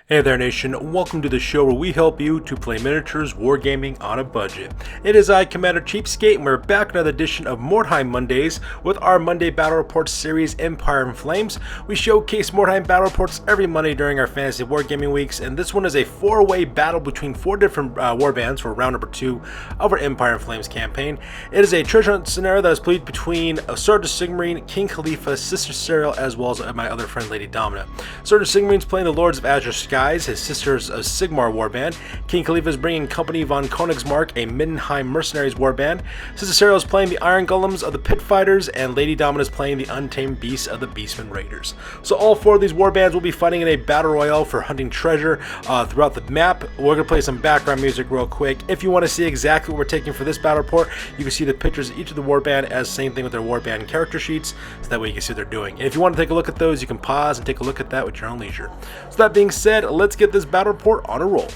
Hey there nation, welcome to the show where we help you to play miniatures wargaming on a budget. It is I, Commander Cheapskate, and we're back with another edition of Mordheim-Mondays with our Monday Battle Reports series, Empire in Flames. We showcase Mordheim Battle Reports every Monday during our Fantasy Wargaming Weeks, and this one is a four-way battle between four different warbands for round number 2 of our Empire in Flames campaign. It is a treasure hunt scenario that is played between Sisters of Sigmar, King Khalifa, Sister Cyril, as well as my other friend Lady Domina. Sisters of Sigmar is playing the Lords of Azure Skies, his Sisters of Sigmar warband. King Khalifa is bringing Company von Königsmark, a Middenheim Mercenaries warband. Sister Cyril is playing the Iron Golems of the Pit Fighters, and Lady Domina is playing the Untamed Beasts of the Beastmen Raiders. So all four of these warbands will be fighting in a battle royale for hunting treasure throughout the map. We're going to play some background music real quick. If you want to see exactly what we're taking for this battle report, you can see the pictures of each of the warband as same thing with their warband character sheets, so that way you can see what they're doing. And if you want to take a look at those, you can pause and take a look at that with your own leisure. So that being said, let's get this battle report on a roll.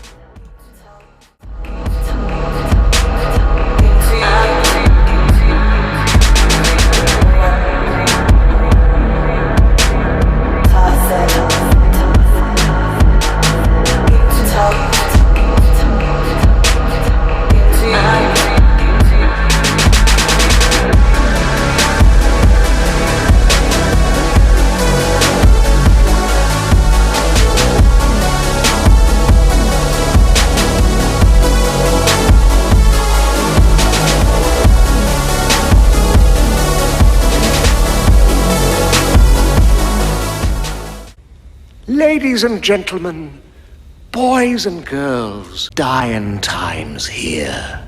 Ladies and gentlemen, boys and girls, dying times here.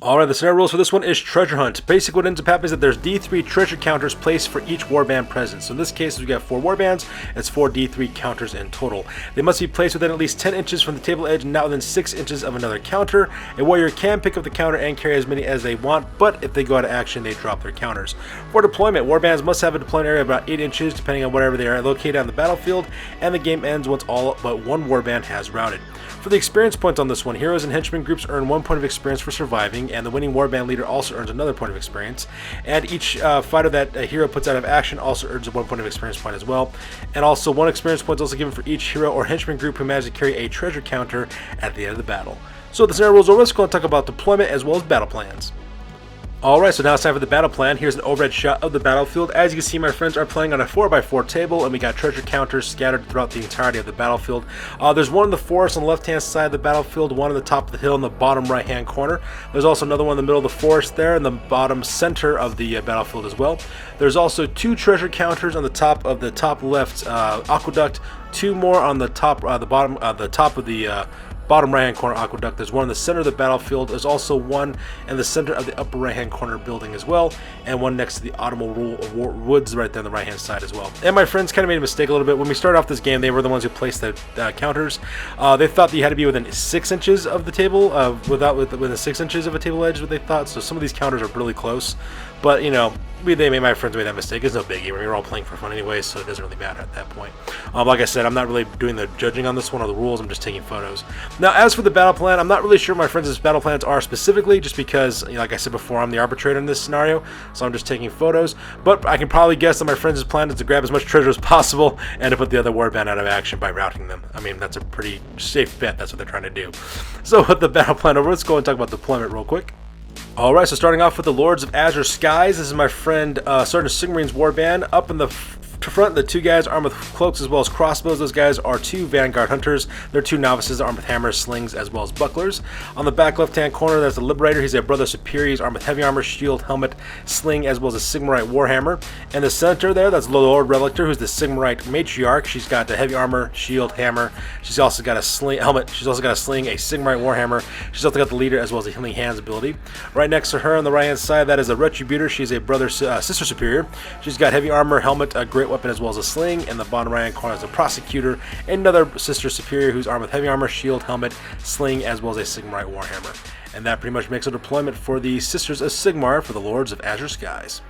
Alright, the scenario rules for this one is treasure hunt. Basically what ends up happening is that there's D3 treasure counters placed for each warband present. So in this case, we got 4 warbands, it's 4 D3 counters in total. They must be placed within at least 10 inches from the table edge and not within 6 inches of another counter. A warrior can pick up the counter and carry as many as they want, but if they go out of action, they drop their counters. For deployment, warbands must have a deployment area of about 8 inches depending on wherever they are located on the battlefield, and the game ends once all but one warband has routed. For the experience points on this one, heroes and henchmen groups earn 1 point of experience for surviving, and the winning warband leader also earns another point of experience. And each fighter that a hero puts out of action also earns a 1 point of experience point as well. And also 1 experience point is also given for each hero or henchman group who manages to carry a treasure counter at the end of the battle. So the scenario rules over, let's go and talk about deployment as well as battle plans. Alright, so now it's time for the battle plan. Here's an overhead shot of the battlefield. As you can see, my friends are playing on a 4x4 table, and we got treasure counters scattered throughout the entirety of the battlefield. There's one in the forest on the left-hand side of the battlefield, one on the top of the hill in the bottom right-hand corner. There's also another one in the middle of the forest there in the bottom center of the battlefield as well. There's also 2 treasure counters on the top of the top left aqueduct, 2 more on the top, the top of the bottom right hand corner aqueduct. There's one in the center of the battlefield. There's also one in the center of the upper right hand corner building as well, and one next to the Autumnal Woods right there on the right hand side as well. And my friends kind of made a mistake a little bit. When we started off this game, they were the ones who placed the counters. They thought that you had to be within 6 inches of the table, within 6 inches of a table edge, what they thought. So some of these counters are really close, but you know, my friends made that mistake. It's no biggie. We were all playing for fun anyway, so it doesn't really matter at that point. Like I said, I'm not really doing the judging on this one or the rules. I'm just taking photos. Now, as for the battle plan, I'm not really sure my friends' battle plans are specifically, just because, you know, like I said before, I'm the arbitrator in this scenario, so I'm just taking photos. But I can probably guess that my friends' plan is to grab as much treasure as possible and to put the other warband out of action by routing them. I mean, that's a pretty safe bet. That's what they're trying to do. So with the battle plan over, let's go and talk about deployment real quick. Alright, so starting off with the Lords of Azure Skies, this is my friend Sergeant Sigmar's warband. Up in the front, the 2 guys armed with cloaks as well as crossbows. Those guys are 2 vanguard hunters. They're 2 novices armed with hammers, slings, as well as bucklers. On the back left-hand corner, there's the Liberator. He's a brother superior. He's armed with heavy armor, shield, helmet, sling, as well as a Sigmarite warhammer. In the center there, that's Lord Relictor, who's the Sigmarite matriarch. She's got the heavy armor, shield, hammer. She's also got a sling helmet. She's also got a sling, a Sigmarite warhammer. She's also got the leader as well as a healing hands ability. Right next to her on the right-hand side, that is a Retributor. She's a brother sister superior. She's got heavy armor, helmet, a great weapon, as well as a sling. In the bottom right-hand corner is a Prosecutor, and another sister superior who's armed with heavy armor, shield, helmet, sling, as well as a Sigmarite warhammer. And that pretty much makes a deployment for the Sisters of Sigmar for the Lords of Azure Skies.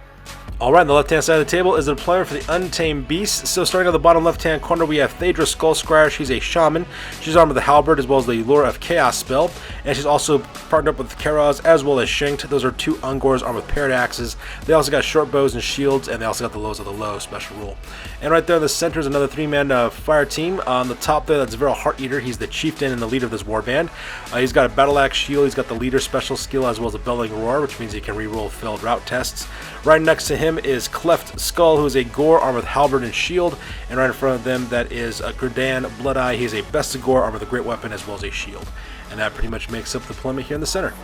Alright, on the left-hand side of the table is the deployment for the Untamed Beast. So starting on the bottom left-hand corner, we have Thaedra Skullscryer. She's a shaman. She's armed with the halberd as well as the Lure of Chaos spell. And she's also partnered up with Karaz as well as Shinkt. Those are two Ungors armed with paired axes. They also got short bows and shields, and they also got the Lows of the Low special rule. And right there in the center is another 3-man fire team. On the top there, that's Viral Hearteater. He's the chieftain and the leader of this warband. He's got a battle axe shield. He's got the leader special skill as well as a bellowing roar, which means he can reroll failed route tests. Right next to him is Cleft Skull, who is a Gore armed with halberd and shield, and right in front of them that is a Gradan Bloodeye. He's a Bestigor armed with a great weapon as well as a shield, and that pretty much makes up the deployment here in the center.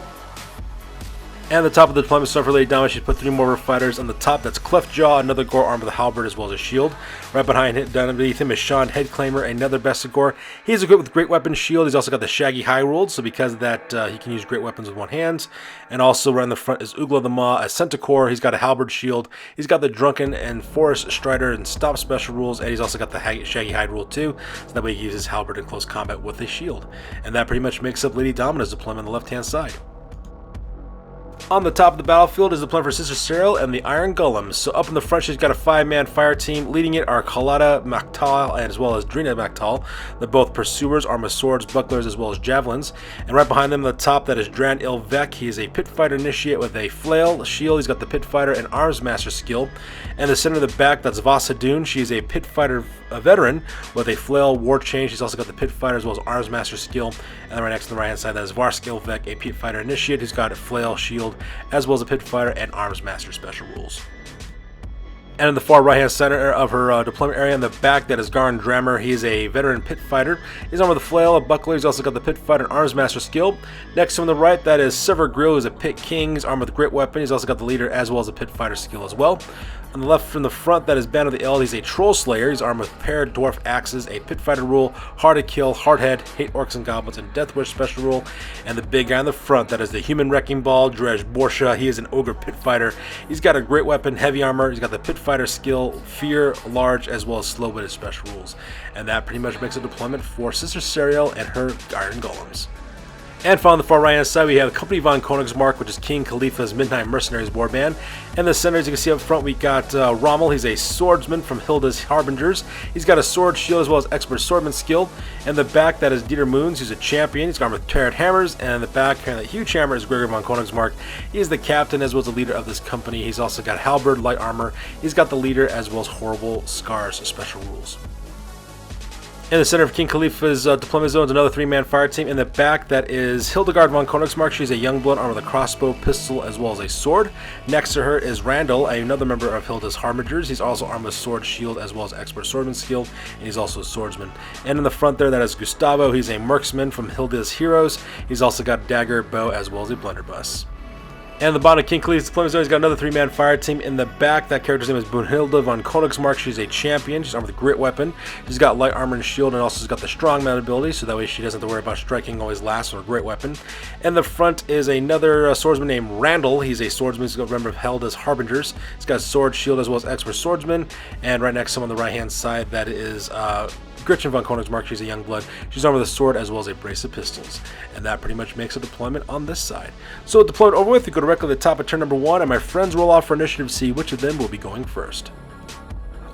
And the top of the deployment stuff for Lady Dama, she's put 3 more fighters on the top. That's Cleftjaw, another Gore armed with a halberd as well as a shield. Right behind him, down underneath him is Sean Headclaimer, another Bestigor. He's equipped with great weapon shield. He's also got the Shaggy High Ruled, so because of that, he can use great weapons with one hand. And also right in the front is Ugla the Maw, a Centaur. He's got a halberd shield. He's got the Drunken and Forest Strider and Stop special rules, and he's also got the Shaggy Hide Rule too, so that way he uses halberd in close combat with a shield. And that pretty much makes up Lady Domina's deployment on the left-hand side. On the top of the battlefield is the plan for Sister Cyril and the Iron Golems. So up in the front, she's got a 5-man fire team. Leading it are Kalada Maktal as well as Drina Maktal. They're both pursuers, armed with swords, bucklers, as well as javelins. And right behind them, on the top, that is Dran Ilvek. He is a pit fighter initiate with a flail, a shield. He's got the pit fighter and arms master skill. And the center of the back, that's Vasadun. She's a pit fighter veteran with a flail, war chain. She's also got the pit fighter as well as arms master skill. And then right next to the right hand side, that is Varsk Ilvek, a pit fighter initiate who's got a flail, shield, as well as a pit fighter and arms master special rules. And in the far right hand center of her deployment area in the back, that is Garn Drammer. He's a veteran pit fighter. He's armed with a flail, a buckler. He's also got the pit fighter and arms master skill. Next to him on the right, that is Sever Grill, who's a pit king. He's armed with a great weapon. He's also got the leader as well as a pit fighter skill as well. On the left from the front, that is Band of the Eld. He's a troll slayer. He's armed with paired dwarf axes, a pit fighter rule, hard to kill, hard head, hate orcs and goblins, and death wish special rule. And the big guy on the front, that is the human wrecking ball, Drej Borsha. He is an ogre pit fighter. He's got a great weapon, heavy armor. He's got the pit fighter skill, fear, large, as well as slow-witted special rules. And that pretty much makes a deployment for Sister Cyril and her Iron Golems. And finally, on the far right-hand side, we have Company von Königsmark, which is King Khalifa's Middenheim Mercenaries warband. And the center, as you can see up front, we got Rommel. He's a swordsman from Hilda's Harbingers. He's got a sword shield as well as expert swordman skill. And the back, that is Dieter Moons. He's a champion. He's armed with turret hammers. And in the back, carrying that huge hammer, is Gregor von Königsmark. He is the captain as well as the leader of this company. He's also got halberd, light armor. He's got the leader as well as horrible scars special rules. In the center of King Khalifa's deployment zone is another 3-man fire team. In the back, that is Hildegard von Königsmark. She's a young blood armed with a crossbow, pistol, as well as a sword. Next to her is Randall, another member of Hilda's Harbingers. He's also armed with sword, shield, as well as expert swordman skill, and he's also a swordsman. And in the front there, that is Gustavo. He's a marksman from Hilda's Heroes. He's also got dagger, bow, as well as a blunderbuss. And the bottom of King Khalifa's deployment zone, he's got another 3-man fire team. In the back, that character's name is Brunhilde von Königsmark. She's a champion. She's armed with a great weapon. She's got light armor and shield, and also has got the strongman ability, so that way she doesn't have to worry about striking always last or a great weapon. And the front is another swordsman named Randall. He's a swordsman. He's a member of Hilda's Harbingers. He's got sword, shield, as well as expert swordsman. And right next to him on the right-hand side, that is Gretchen von Königsmark. She's a young blood. She's armed with a sword as well as a brace of pistols. And that pretty much makes a deployment on this side. So with deployment over with, we go directly to the top of turn number 1, and my friends roll off for initiative to see which of them will be going first.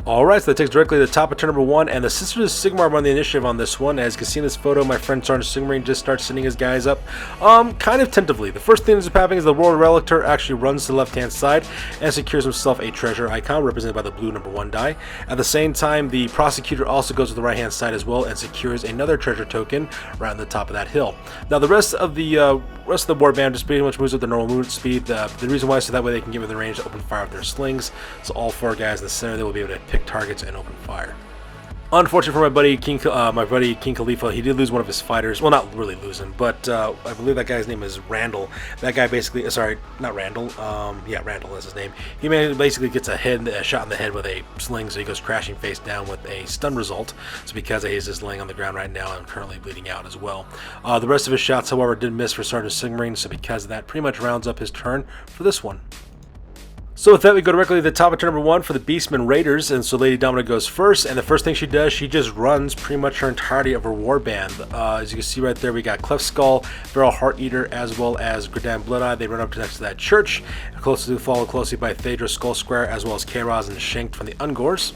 Alright, so that takes directly to the top of turn number 1, and the Sisters of Sigmar won the initiative on this one. As you can see in this photo, my friend Sergeant Sigmaring just starts sending his guys up, kind of tentatively. The first thing that's happening is the Royal Relictor actually runs to the left-hand side and secures himself a treasure icon represented by the blue number 1 die. At the same time, the Prosecutor also goes to the right-hand side as well and secures another treasure token right on the top of that hill. Now, the rest of the warband just pretty much moves with the normal movement speed. The reason why is so that way they can give it the range to open fire with their slings. So all 4 guys in the center, they will be able to pick targets and open fire. Unfortunate for my buddy King Khalifa, he did lose one of his fighters. Well, not really lose him, but I believe that guy's name is Randall. That guy basically, sorry, not Randall. Yeah, Randall is his name. He basically gets a shot in the head with a sling, so he goes crashing face down with a stun result. So because he's just laying on the ground right now and currently bleeding out as well. The rest of his shots, however, did miss for Sergeant Sigmaring, so because of that, pretty much rounds up his turn for this one. So with that, we go directly to the top of turn number 1 for the Beastmen Raiders, and so Lady Domina goes first, and the first thing she does, she just runs pretty much her entirety of her warband. As you can see right there, we got Cleft Skull, Feral Heart Eater, as well as Gradan Bloodeye. They run up to next to that church, followed closely by Thaedra Skull Square, as well as Kairos and Shanked from the Ungors.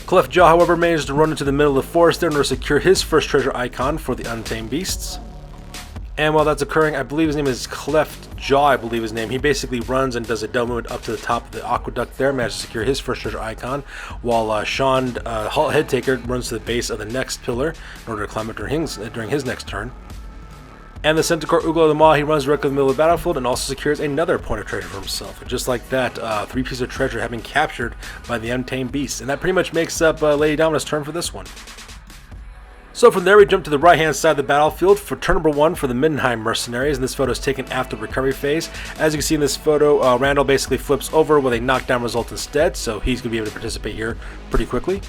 Cleft Jaw, however, manages to run into the middle of the forest there in order to secure his first treasure icon for the Untamed Beasts. And while that's occurring, I believe his name is Cleft Jaw, I believe his name. He basically runs and does a double movement up to the top of the aqueduct there, manages to secure his first treasure icon, while Sean Headtaker runs to the base of the next pillar in order to climb it during his next turn. And the Centaur Uglo of the Maw, he runs directly in the middle of the battlefield and also secures another point of treasure for himself. And just like that, 3 pieces of treasure have been captured by the Untamed Beasts. And that pretty much makes up Lady Domina's turn for this one. So from there we jump to the right hand side of the battlefield for turn number 1 for the Middenheim Mercenaries, and this photo is taken after the recovery phase. As you can see in this photo, Randall basically flips over with a knockdown result instead, so he's going to be able to participate here pretty quickly.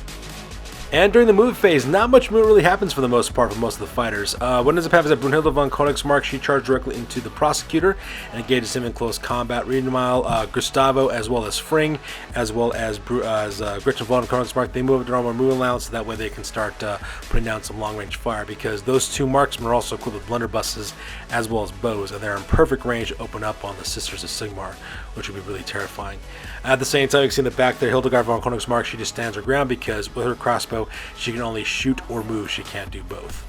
And during the move phase, not much movement really happens for the most part for most of the fighters. What ends up happening is that Brunhilde von Königsmark, she charged directly into the Prosecutor and engages him in close combat. Meanwhile, Gustavo, as well as Fring, as well as Gretchen von Königsmark, they move up their own move allowance so that way they can start putting down some long-range fire, because those 2 marksmen are also equipped with blunderbusses as well as bows, and they're in perfect range to open up on the Sisters of Sigmar, which would be really terrifying. At the same time, you can see in the back there, Hildegard von Königsmark, she just stands her ground because with her crossbow, she can only shoot or move. She can't do both.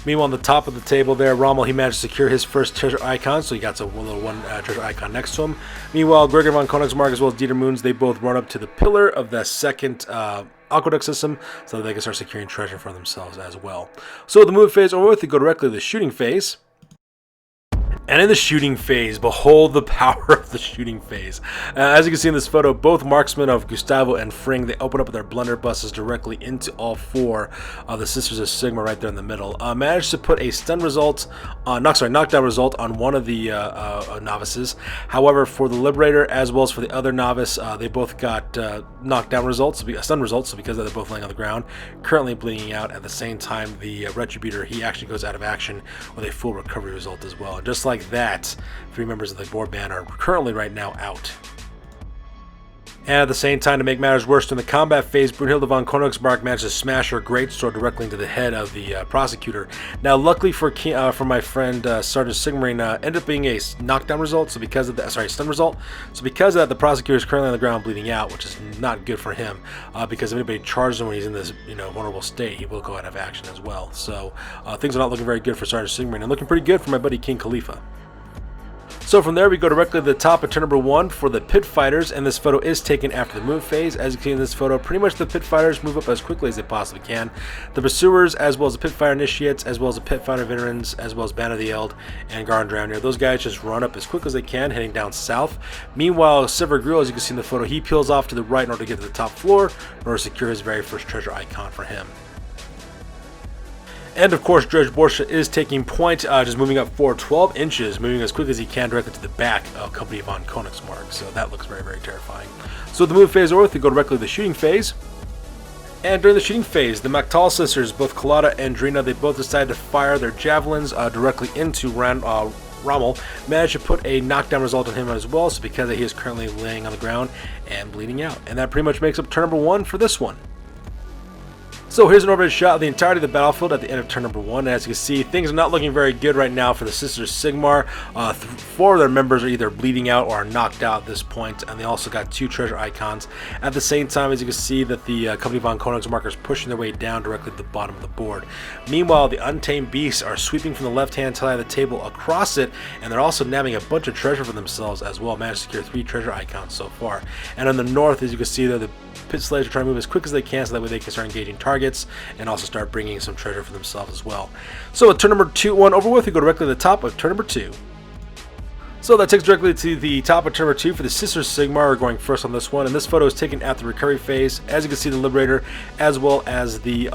Meanwhile, on the top of the table there, Rommel, he managed to secure his first treasure icon, so he got a little one treasure icon next to him. Meanwhile, Gregor von Königsmark as well as Dieter Moons, they both run up to the pillar of the second aqueduct system so that they can start securing treasure for themselves as well. So with the move phase over with, we go directly to the shooting phase. And in the shooting phase, behold the power of the shooting phase. As you can see in this photo, both marksmen of Gustavo and Fring, they open up with their blunderbusses directly into all 4 of the Sisters of Sigmar right there in the middle. Managed to put a stun result, knockdown result on one of the novices. However, for the Liberator as well as for the other novice, they both got knockdown results, stun results, so because they're both laying on the ground, currently bleeding out. At the same time, the Retributor, he actually goes out of action with a full recovery result as well. And just like that, 3 members of the warband are currently right now out. And at the same time, to make matters worse, in the combat phase, Brunhilde von Königsmark managed to smash her greatsword directly into the head of the Prosecutor. Now, luckily for my friend Sergeant Sigmarine, ended up being a knockdown result. So because of that, stun result. So because of that, the Prosecutor is currently on the ground bleeding out, which is not good for him. Because if anybody charges him when he's in this vulnerable state, he will go out of action as well. So things are not looking very good for Sergeant Sigmarine, and looking pretty good for my buddy King Khalifa. So from there we go directly to the top of turn number 1 for the Pit Fighters, and this photo is taken after the move phase. As you can see in this photo, pretty much the Pit Fighters move up as quickly as they possibly can. The Pursuers, as well as the Pit Fighter Initiates, as well as the Pit Fighter Veterans, as well as Band of the Eld and Garn Draenir, those guys just run up as quick as they can, heading down south. Meanwhile, Sever Grill, as you can see in the photo, he peels off to the right in order to get to the top floor in order to secure his very first treasure icon for him. And of course, Dredge Borsha is taking point, just moving up forward 12 inches, moving as quickly as he can directly to the back of Company von Königsmark. So that looks very, very terrifying. So with the move phase over, we go directly to the shooting phase. And during the shooting phase, the Maktal sisters, both Kalata and Drina, they both decided to fire their javelins directly into Rommel. Managed to put a knockdown result on him as well, so because he is currently laying on the ground and bleeding out. And that pretty much makes up turn number 1 for this one. So here's an overhead shot of the entirety of the battlefield at the end of turn number 1. As you can see, things are not looking very good right now for the Sisters of Sigmar. 4 of their members are either bleeding out or are knocked out at this point, and they also got 2 treasure icons. At the same time, as you can see, that the Company von Königsmark is pushing their way down directly to the bottom of the board. Meanwhile, the Untamed Beasts are sweeping from the left-hand side of the table across it, and they're also nabbing a bunch of treasure for themselves as well. Managed to secure 3 treasure icons so far. And on the north, as you can see there, the Pit Slayers are trying to move as quick as they can so that way they can start engaging targets and also start bringing some treasure for themselves as well. So with turn number 1 over with, we go directly to the top of turn number 2. So that takes directly to the top of turn number 2 for the Sisters of Sigmar. We're going first on this one, and this photo is taken at the recovery phase. As you can see, the Liberator as well as the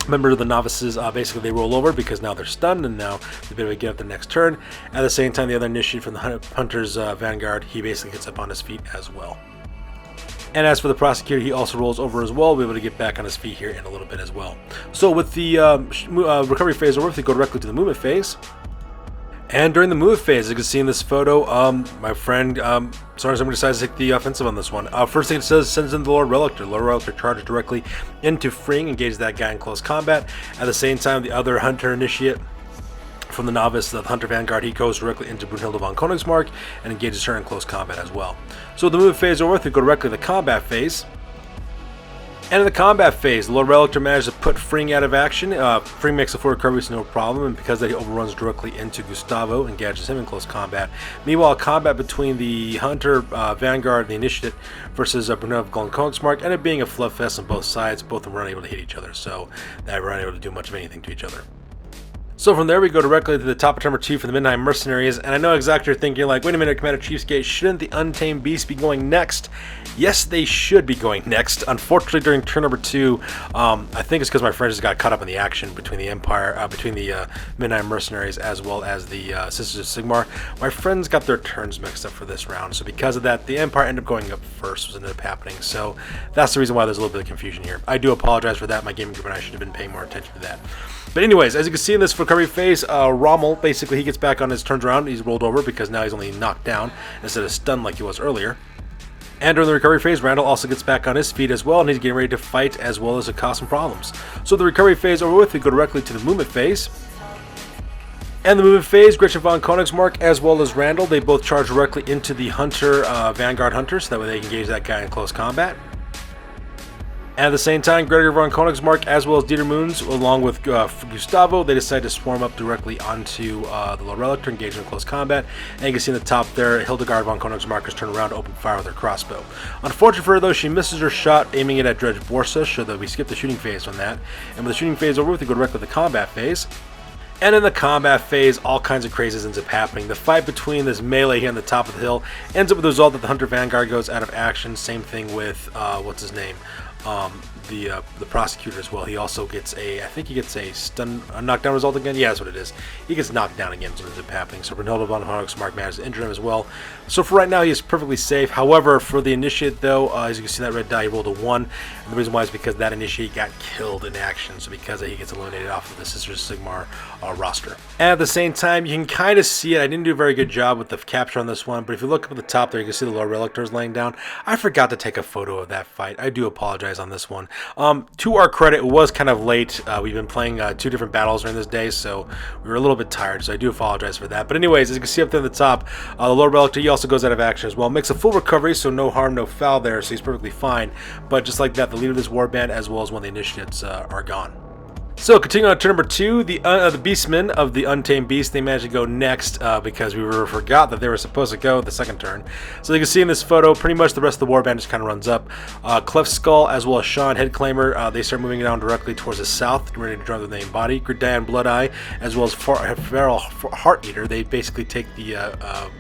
members of the novices, basically they roll over because now they're stunned and now they'll be able to get up the next turn. At the same time, the other initiate from the Hunter's Vanguard, he basically gets up on his feet as well. And as for the Prosecutor, he also rolls over as well. We'll be able to get back on his feet here in a little bit as well. So with the recovery phase over, we go directly to the movement phase. And during the move phase, you can see in this photo, my friend, somebody decides to take the offensive on this one. First thing it says, sends in the Lord Relictor. Lord Relictor charges directly into freeing, engages that guy in close combat. At the same time, the other Hunter Initiate from the Novice, the Hunter Vanguard, he goes directly into Brunhilde von Königsmark and engages her in close combat as well. So the move phase over with, we go directly to the combat phase. And in the combat phase, the Lord Relictor manages to put Freeing out of action. Freeing makes a full recovery, so no problem, and because that he overruns directly into Gustavo, engages him in close combat. Meanwhile, combat between the Hunter Vanguard and the Initiate versus Brunhilde von Königsmark ended up being a fluff fest on both sides. Both of them were unable to hit each other, so they were unable to do much of anything to each other. So from there, we go directly to the top of turn number 2 for the Middenheim Mercenaries, and I know exactly what you're thinking, like, wait a minute, Commander Cheapskate, shouldn't the Untamed Beast be going next? Yes, they should be going next. Unfortunately, during turn number 2, I think it's because my friend just got caught up in the action between the Middenheim Mercenaries as well as the Sisters of Sigmar. My friends got their turns mixed up for this round, so because of that, the Empire ended up going up first, was ended up happening. So that's the reason why there's a little bit of confusion here. I do apologize for that. My gaming group and I should have been paying more attention to that. But anyways, as you can see in this recovery phase, Rommel, basically he gets back on his turns around. He's rolled over because now he's only knocked down instead of stunned like he was earlier. And during the recovery phase, Randall also gets back on his feet as well, and he's getting ready to fight as well as to cause some problems. So the recovery phase over with, we go directly to the movement phase. And the movement phase, Gretchen von Königsmark as well as Randall, they both charge directly into the Hunter, Vanguard Hunter, so that way they can engage that guy in close combat. And at the same time, Gregor von Königsmark as well as Dieter Moons, along with Gustavo, they decide to swarm up directly onto the Lord Relictor, engaging in close combat. And you can see in the top there, Hildegard von Königsmark is turned around to open fire with her crossbow. Unfortunately for her though, she misses her shot, aiming it at Dredge Borsa, so that we skip the shooting phase on that. And with the shooting phase over with, we go directly to the combat phase. And in the combat phase, all kinds of crazies ends up happening. The fight between this melee here on the top of the hill ends up with the result that the Hunter Vanguard goes out of action. Same thing with, what's his name? The prosecutor as well. He also gets I think he gets a knockdown result again. Yeah, that's what it is. He gets knocked down again, so ends up happening. So Brunhilde von Königsmark manages to injure him as well. So for right now, he is perfectly safe. However, for the Initiate though, as you can see that red die, he rolled a 1. And the reason why is because that Initiate got killed in action. So because he gets eliminated off of the Sisters of Sigmar roster. And at the same time, you can kind of see it. I didn't do a very good job with the capture on this one, but if you look up at the top there, you can see the Lord Relictor is laying down. I forgot to take a photo of that fight. I do apologize on this one. To our credit, it was kind of late. We've been playing 2 different battles during this day, so we were a little bit tired, so I do apologize for that. But anyways, as you can see up there at the top, the Lord Relictor, he also goes out of action as well. Makes a full recovery, so no harm, no foul there, so he's perfectly fine. But just like that, the leader of this warband, as well as one of the initiates, are gone. So, continuing on to turn number 2, the Beastmen of the Untamed Beast, they managed to go next because we forgot that they were supposed to go the second turn. So you can see in this photo, pretty much the rest of the warband just kind of runs up. Cleft Skull as well as Sean Headclaimer, they start moving down directly towards the south, ready to join the main body. Gridian Bloodeye as well as Feral Heart Eater, they basically take the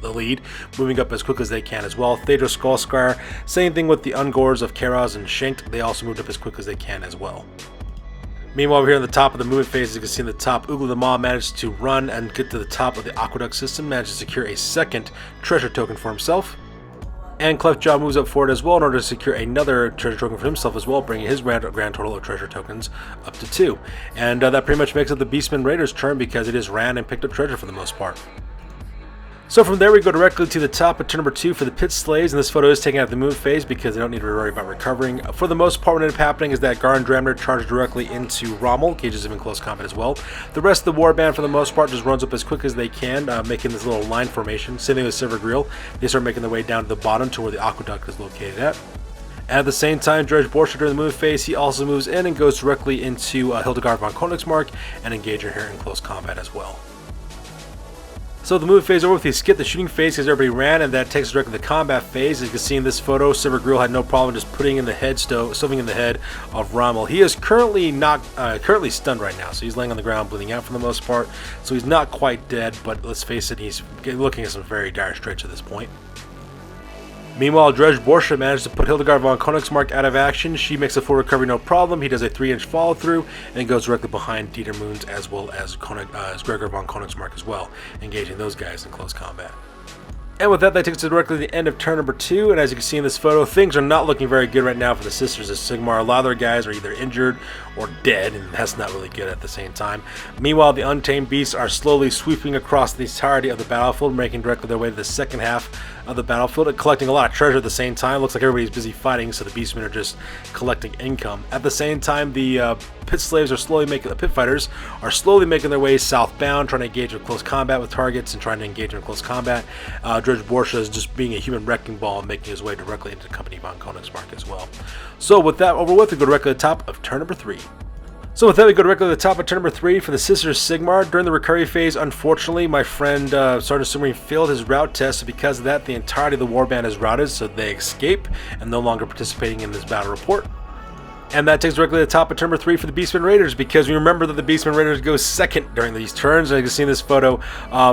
lead, moving up as quick as they can as well. Thedra Skullscar, same thing with the Ungors of Karaz and Shankt, they also moved up as quick as they can as well. Meanwhile, over here on the top of the movement phase, as you can see in the top, Ugla the Maw managed to run and get to the top of the aqueduct system, managed to secure a second treasure token for himself. And Cleftjaw moves up forward as well in order to secure another treasure token for himself as well, bringing his grand total of treasure tokens up to 2. And that pretty much makes it the Beastmen Raiders' turn because it is ran and picked up treasure for the most part. So from there we go directly to the top of turn number 2 for the Pit Slays, and this photo is taken out of the move phase because they don't need to worry about recovering. For the most part, what ended up happening is that Garn Dramner charged directly into Rommel, cages him in close combat as well. The rest of the warband for the most part just runs up as quick as they can, making this little line formation. Same thing with Silver Grill. They start making their way down to the bottom to where the aqueduct is located at. At the same time, Dredge Borsa during the move phase, he also moves in and goes directly into Hildegard von Königsmark and engages her in close combat as well. So the move phase over with, he skipped the shooting phase because everybody ran, and that takes us directly to the combat phase. As you can see in this photo, Silver Grill had no problem just putting in the head shoving in the head of Rommel. He is currently stunned right now, so he's laying on the ground bleeding out for the most part. So he's not quite dead, but let's face it, he's looking at some very dire straits at this point. Meanwhile, Dredge Borsa managed to put Hildegard von Königsmark out of action. She makes a full recovery, no problem. He does a 3-inch follow through and goes directly behind Dieter Moons as well as Gregor von Königsmark as well, engaging those guys in close combat. And with that, that takes us directly to the end of turn number 2, and as you can see in this photo, things are not looking very good right now for the Sisters of Sigmar. A lot of their guys are either injured or dead, and that's not really good at the same time. Meanwhile, the Untamed Beasts are slowly sweeping across the entirety of the battlefield, making directly their way to the second half of the battlefield and collecting a lot of treasure at the same time. Looks like everybody's busy fighting, so the Beastmen are just collecting income. At the same time, the pit slaves are slowly making, the pit fighters are slowly making their way southbound, trying to engage in close combat with targets and trying to engage in close combat. Dredge Borsha is just being a human wrecking ball and making his way directly into Company von Königsmark as well. So with that over with, we go directly to the top of turn number 3. So with that, we go directly to the top of turn number 3 for the Sisters of Sigmar. During the recovery phase, unfortunately, my friend Sergeant Submarine failed his route test, so because of that, the entirety of the warband is routed, so they escape and no longer participating in this battle report. And that takes directly to the top of turn number 3 for the Beastmen Raiders, because we remember that the Beastmen Raiders go second during these turns. And you can see in this photo,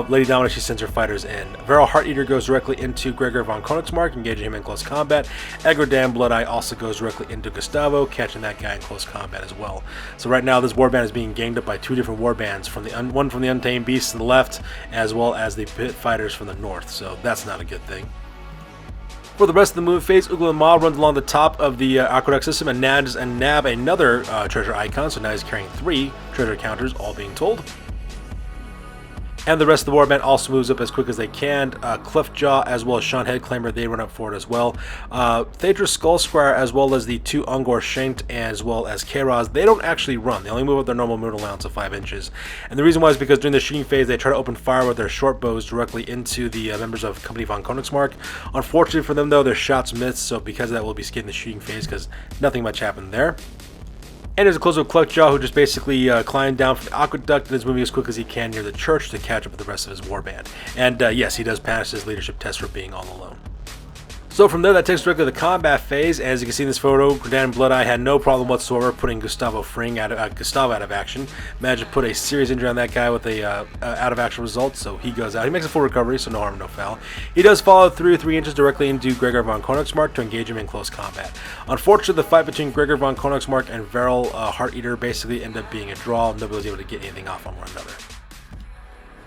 Lady Dominic, she sends her fighters in. Varel Hearteater goes directly into Gregor von Königsmark, engaging him in close combat. Egredan Bloodeye also goes directly into Gustavo, catching that guy in close combat as well. So right now, this warband is being ganged up by 2 different warbands, one from the Untamed Beasts to the left, as well as the pit fighters from the north. So that's not a good thing. For the rest of the move phase, Ugla Ma runs along the top of the aqueduct system and nab another treasure icon, so now he's carrying 3 treasure counters, all being told. And the rest of the warband also moves up as quick as they can. Cliffjaw as well as Sean Headclaimer, they run up for it as well. Thaedra Skullsquire as well as the 2 Ungor Shanked as well as Kairos, they don't actually run. They only move up their normal movement allowance of 5 inches. And the reason why is because during the shooting phase, they try to open fire with their short bows directly into the members of Company von Königsmark. Unfortunately for them though, their shots missed, so because of that, we'll be skipping the shooting phase because nothing much happened there. And there's a close up Cluckjaw who just basically climbed down from the aqueduct and is moving as quick as he can near the church to catch up with the rest of his warband. And yes, he does pass his leadership test for being all alone. So from there, that takes us directly to the combat phase. As you can see in this photo, Gradan Bloodeye had no problem whatsoever putting Gustavo Fring out of action. Managed to put a serious injury on that guy with a out of action result, so he goes out. He makes a full recovery, so no harm, no foul. He does follow through 3 inches directly into Gregor von Königsmark to engage him in close combat. Unfortunately, the fight between Gregor von Königsmark and Varel Hearteater basically ended up being a draw. Nobody was able to get anything off on one another.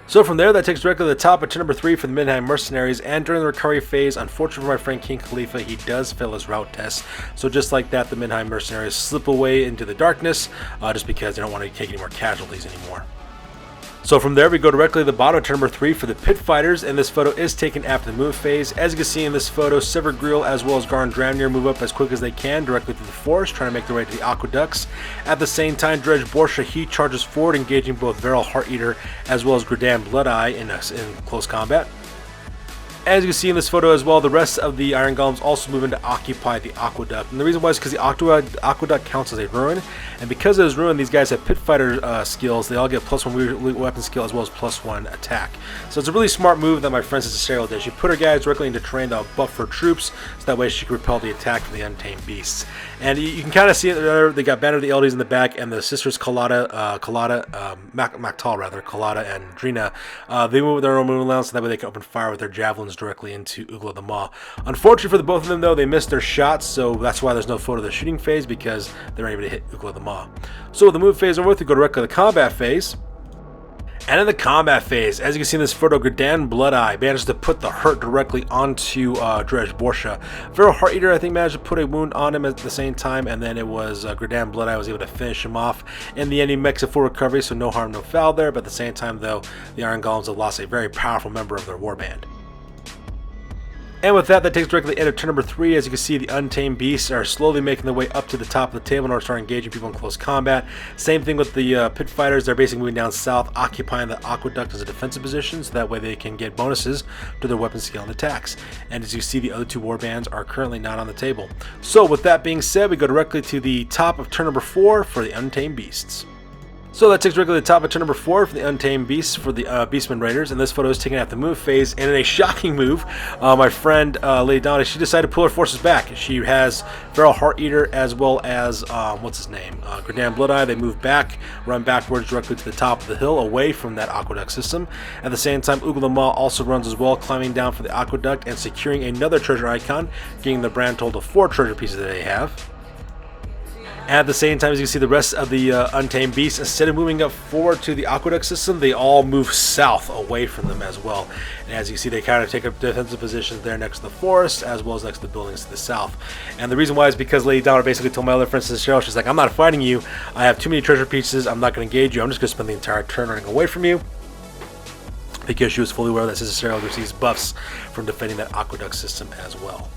So from there, that takes directly to the top of turn number 3 for the Middenheim Mercenaries, and during the recovery phase, unfortunately for my friend King Khalifa, he does fail his route test. So just like that, the Middenheim Mercenaries slip away into the darkness, just because they don't want to take any more casualties anymore. So from there, we go directly to the bottom of turn number 3 for the pit fighters, and this photo is taken after the move phase. As you can see in this photo, Severgreel as well as Garn Dramnir move up as quick as they can directly through the forest, trying to make their way to the aqueducts. At the same time, Dredge Borsha, he charges forward, engaging both Varel Hearteater as well as Gradan Bloodeye in close combat. As you can see in this photo as well, the rest of the Iron Golems also move in to occupy the aqueduct. And the reason why is because the aqueduct counts as a ruin. And because it is ruin, these guys have pit fighter skills. They all get +1 weapon skill as well as +1 attack. So it's a really smart move that my friend Sister Cyril did. She put her guys directly into terrain that will buff her troops, so that way she can repel the attack from the Untamed Beasts. And you can kind of see it there. They got Banner of the Eldies in the back, and the Sisters Maktal and Drina, they move with their own movement allowance, so that way they can open fire with their javelins directly into Ugla the Maw. Unfortunately for the both of them though, they missed their shots, so that's why there's no photo of the shooting phase, because they're not able to hit Ugla the Maw. So with the move phase over with, we go directly to the combat phase. And in the combat phase, as you can see in this photo, Gradan Bloodeye managed to put the hurt directly onto Dredge Borsha. Varel Hearteater, I think, managed to put a wound on him at the same time, and then it was Gradan Bloodeye was able to finish him off. In the end, he makes a full recovery, so no harm, no foul there, but at the same time, though, the Iron Golems have lost a very powerful member of their warband. And with that, that takes directly to the end of turn number 3. As you can see, the Untamed Beasts are slowly making their way up to the top of the table in order to start engaging people in close combat. Same thing with the pit fighters. They're basically moving down south, occupying the aqueduct as a defensive position, so that way they can get bonuses to their weapon skill and attacks. And as you see, the other 2 warbands are currently not on the table. So with that being said, we go directly to the top of turn number 4 for the Untamed Beasts. So that takes directly to the top of turn number 4 for the Untamed Beasts for the Beastmen Raiders, and this photo is taken at the move phase. And in a shocking move, my friend Lady Donna, she decided to pull her forces back. She has Varel Hearteater as well as Gradan Bloodeye. They move back, run backwards directly to the top of the hill, away from that aqueduct system. At the same time, Ugla the Maw also runs as well, climbing down for the aqueduct and securing another treasure icon, getting the brand total of 4 treasure pieces that they have. At the same time, as you see the rest of the Untamed Beasts, instead of moving up forward to the aqueduct system, they all move south away from them as well. And as you see, they kind of take up defensive positions there next to the forest, as well as next to the buildings to the south. And the reason why is because Lady Domina basically told my other friends to Cheryl, she's like, I'm not fighting you. I have too many treasure pieces. I'm not going to engage you. I'm just going to spend the entire turn running away from you. Because she was fully aware that Sister Cheryl receives buffs from defending that aqueduct system as well.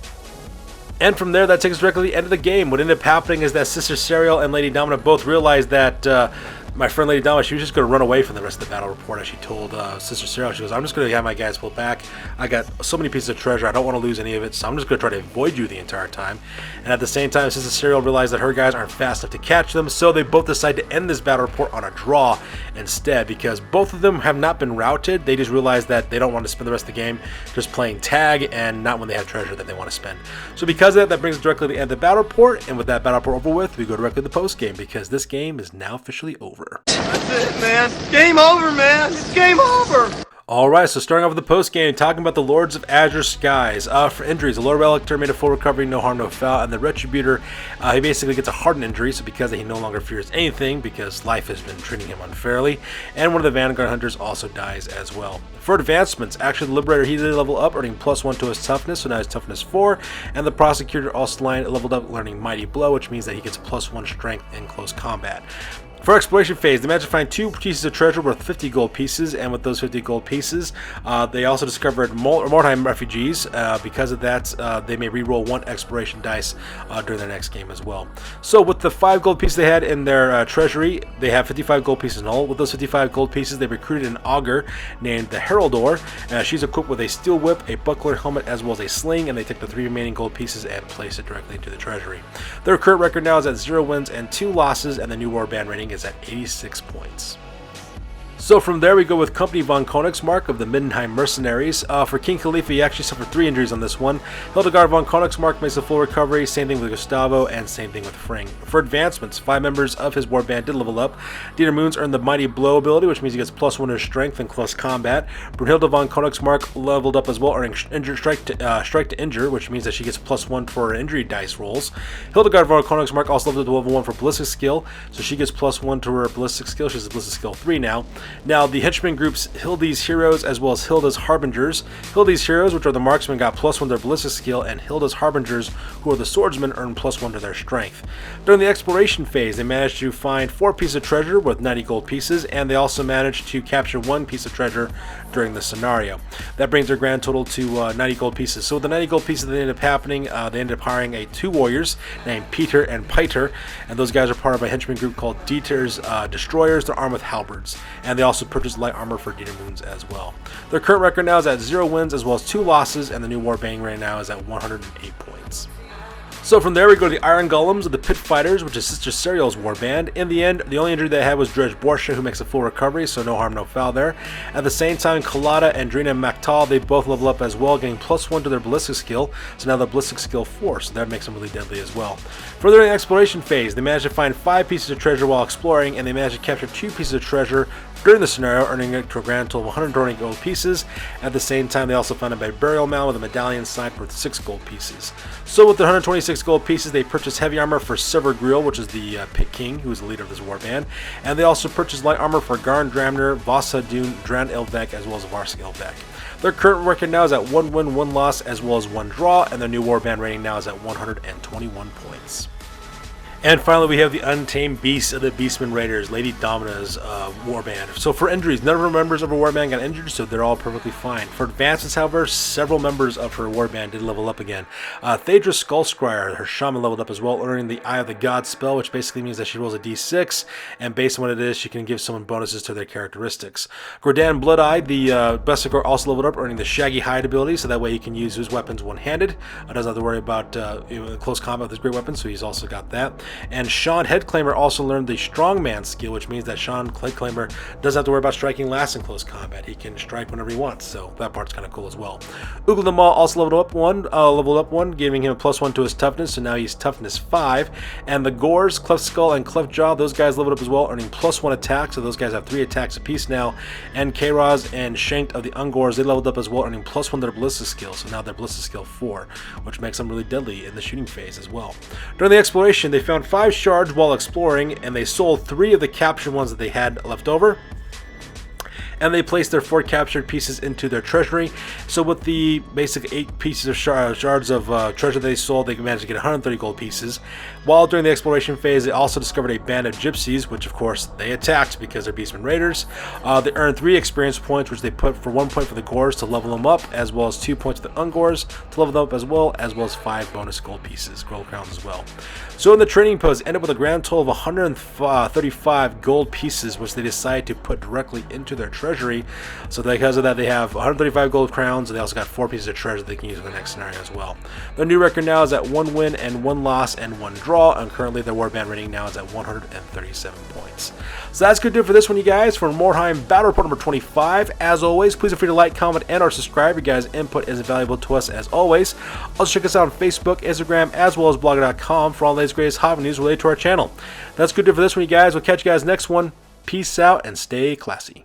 And from there, that takes us directly to the end of the game. What ended up happening is that Sister Serial and Lady Domina both realized that my friend Lady Domina, she was just going to run away from the rest of the battle report, as she told Sister Serial. She goes, I'm just going to have my guys pull back. I got so many pieces of treasure. I don't want to lose any of it, so I'm just going to try to avoid you the entire time. And at the same time, Sister Serial realized that her guys aren't fast enough to catch them, so they both decide to end this battle report on a draw instead, because both of them have not been routed. They just realized that they don't want to spend the rest of the game just playing tag and not when they have treasure that they want to spend. So because of that, that brings us directly to the end of the battle report, and with that battle report over with, we go directly to the post game, because this game is now officially over. That's it, man. Game over, man. It's game over. Alright, so starting off with the post-game, talking about the Lords of Azure Skies. For injuries, the Lord Relictor made a full recovery, no harm, no foul, and the Retributor, he basically gets a hardened injury, so because he no longer fears anything, because life has been treating him unfairly, and one of the Vanguard Hunters also dies as well. For advancements, actually the Liberator, he did level up, earning +1 to his toughness, so now his toughness 4, and the Prosecutor also leveled up, learning Mighty Blow, which means that he gets +1 strength in close combat. For exploration phase, they managed to find 2 pieces of treasure worth 50 gold pieces, and with those 50 gold pieces, they also discovered Mordheim refugees. Because of that, they may reroll 1 exploration dice during their next game as well. So with the 5 gold pieces they had in their treasury, they have 55 gold pieces in all. With those 55 gold pieces, they recruited an augur named the Heraldor. She's equipped with a steel whip, a buckler helmet, as well as a sling, and they take the 3 remaining gold pieces and place it directly into the treasury. Their current record now is at 0 wins and 2 losses, and the new warband rating is at 86 points. So from there we go with Company von Königsmark of the Middenheim Mercenaries. For King Khalifa, he actually suffered 3 injuries on this one. Hildegard von Königsmark makes a full recovery, same thing with Gustavo, and same thing with Fring. For advancements, 5 members of his warband did level up. Dieter Moons earned the Mighty Blow ability, which means he gets +1 to his strength in close combat. Brunhilde von Königsmark leveled up as well, earning strike to injure, which means that she gets +1 for her injury dice rolls. Hildegard von Königsmark also leveled up to level 1 for ballistic skill, so she gets +1 to her ballistic skill. She has a ballistic skill 3 now. Now, the henchman groups Hildy's Heroes as well as Hilda's Harbingers. Hildy's Heroes, which are the marksmen, got +1 to their ballistic skill, and Hilda's Harbingers, who are the swordsmen, earn +1 to their strength. During the exploration phase, they managed to find 4 pieces of treasure worth 90 gold pieces, and they also managed to capture 1 piece of treasure during the scenario. That brings their grand total to 90 gold pieces. So with the 90 gold pieces that ended up happening, they ended up hiring 2 warriors named Peter and Piter, and those guys are part of a henchman group called Dieter's Destroyers. They're armed with halberds, and they also purchased light armor for Dieter Moons as well. Their current record now is at 0 wins as well as 2 losses, and the new warband right now is at 108 points. So from there we go to the Iron Golems of the Pit Fighters, which is Sister Serial's warband. In the end, the only injury they had was Dredge Borsha, who makes a full recovery, so no harm, no foul there. At the same time, Kalada and Drina Maktal, they both level up as well, getting +1 to their ballistic skill, so now they're ballistic skill 4, so that makes them really deadly as well. Further in the exploration phase, they managed to find 5 pieces of treasure while exploring, and they managed to capture 2 pieces of treasure during the scenario, earning it to a grand total of 120 gold pieces. At the same time, they also found a burial mound with a medallion snipe worth 6 gold pieces. So with the 126 gold pieces, they purchased heavy armor for Sever Grill, which is the Pit King, who is the leader of this warband, and they also purchased light armor for Garn Dramner, Vasa Dune, Dran Elvek, as well as Varsk Elvek. Their current record now is at 1 win, 1 loss, as well as 1 draw, and their new warband rating now is at 121 points. And finally, we have the Untamed Beasts of the Beastmen Raiders, Lady Domina's warband. So for injuries, none of her members of her warband got injured, so they're all perfectly fine. For advances, however, several members of her warband did level up again. Thaedra Skullscryer, her shaman, leveled up as well, earning the Eye of the God spell, which basically means that she rolls a d6, and based on what it is, she can give someone bonuses to their characteristics. Gordon Blood-Eye, the Bestigor, also leveled up, earning the Shaggy Hide ability, so that way he can use his weapons one-handed. Doesn't have to worry about close combat with his great weapons, so he's also got that. And Sean Headclaimer also learned the Strongman skill, which means that Sean Headclaimer doesn't have to worry about striking last in close combat. He can strike whenever he wants, so that part's kind of cool as well. Ugla the Maw also leveled up one, giving him a +1 to his toughness, so now he's toughness 5. And the Gores, Cleft Skull, and Cleft Jaw, those guys leveled up as well, earning +1 attack, so those guys have 3 attacks apiece now. And Kairos and Shanked of the Ungors, they leveled up as well, earning +1 to their ballistic skill, so now they're ballistic skill 4, which makes them really deadly in the shooting phase as well. During the exploration, they found found 5 shards while exploring, and they sold 3 of the captured ones that they had left over. And they placed their 4 captured pieces into their treasury. So with the basic 8 pieces of shards of treasure they sold, they managed to get 130 gold pieces. While during the exploration phase, they also discovered a band of gypsies, which of course they attacked because they're Beastmen Raiders. They earned 3 experience points, which they put for 1 point for the gores to level them up, as well as 2 points for the ungores to level them up as well as 5 bonus gold pieces, gold crowns as well. So in the trading post, ended up with a grand total of 135 gold pieces, which they decided to put directly into their treasury. So because of that, they have 135 gold crowns, and they also got 4 pieces of treasure they can use in the next scenario as well. Their new record now is at 1 win and 1 loss and 1 draw, and currently their warband rating now is at 137 points. So that's going to do it for this one, you guys, for Mordheim Battle Report number 25. As always, please feel free to like, comment, and or subscribe. Your guys' input is invaluable to us as always. Also check us out on Facebook, Instagram, as well as blogger.com for all the latest greatest hobby news related to our channel. That's good to do it for this one, you guys. We'll catch you guys next one. Peace out and stay classy.